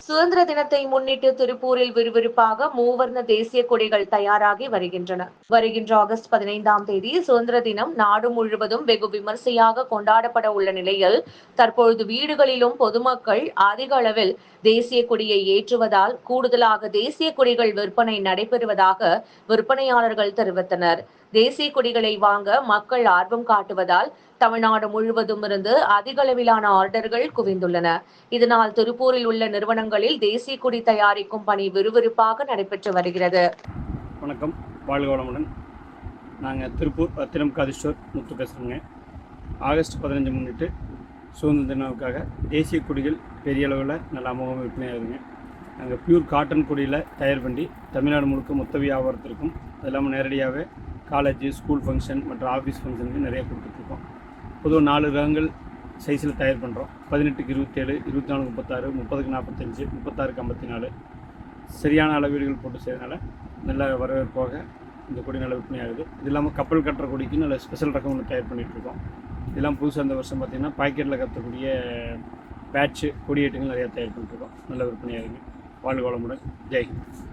சுதந்திர தினத்தை முன்னிட்டு திருப்பூரில் விறுவிறுப்பாக மூவர்ண தேசிய கொடிகள் தயாராகி வருகின்றன. வருகின்ற ஆகஸ்ட் 15ஆம் தேதி சுதந்திர தினம் நாடு முழுவதும் வெகு விமர்சையாக கொண்டாடப்பட உள்ள நிலையில், தற்பொழுது வீடுகளிலும் பொதுமக்கள் அதிக அளவில் தேசிய கொடியை ஏற்றுவதால் கூடுதலாக தேசிய கொடிகள் விற்பனை நடைபெறுவதாக விற்பனையாளர்கள் தெரிவித்தனர். தேசிய கொடிகளை வாங்க மக்கள் ஆர்வம் காட்டுவதால் தமிழ்நாடு முழுவதும் இருந்து அதிக அளவிலான ஆர்டர்கள் குவிந்துள்ளன. இதனால் திருப்பூரில் உள்ள நிறுவனங்களில் தேசிய கொடி தயாரிக்கும் பணி விறுவிறுப்பாக நடைபெற்று வருகிறது. வணக்கம், வாழ்க வளமுடன். நாங்கள் திருப்பூர் ரத்தினம் காதி ஸ்டோர் முத்து பேசுகிறோங்க. ஆகஸ்ட் 15 முன்னிட்டு சுதந்திர தினவுக்காக தேசிய கொடிகள் பெரிய அளவில் நல்ல அமோகம் விற்பனையாகுதுங்க. நாங்கள் பியூர் காட்டன் கொடியில் தயார் பண்ணி தமிழ்நாடு முழுக்க மொத்த வியாபாரத்திற்கும், அது இல்லாமல் நேரடியாகவே காலேஜ், ஸ்கூல் ஃபங்க்ஷன் மற்றும் ஆஃபீஸ் ஃபங்க்ஷனுக்கு நிறைய கொடுத்துட்ருக்கோம். பொதுவாக 4 ரகங்கள் சைஸில் தயார் பண்ணுறோம். 18க்கு 27, 24க்கு 36, 30க்கு 45, 36க்கு 54 சரியான அளவீடுகள் போட்டு செய்யறதுனால நல்ல வரவேற்பாக இந்த கொடி நல்ல விற்பனை ஆகுது. இது இல்லாமல் கப்பல் கட்டுற கொடிக்கு நல்ல ஸ்பெஷல் ரகம் ஒன்று தயார் பண்ணிகிட்ருக்கோம். இதெல்லாம் புதுசாக இந்த வருஷம் பார்த்திங்கன்னா பாக்கெட்டில் கட்டக்கூடிய பேட்ச்சு, கொடியேட்டுகள் நிறையா தயார் பண்ணிட்டுருக்கோம். நல்ல விற்பனை ஆகுது. வாழ்க வளமுடன். ஜெய் ஹிந்த்.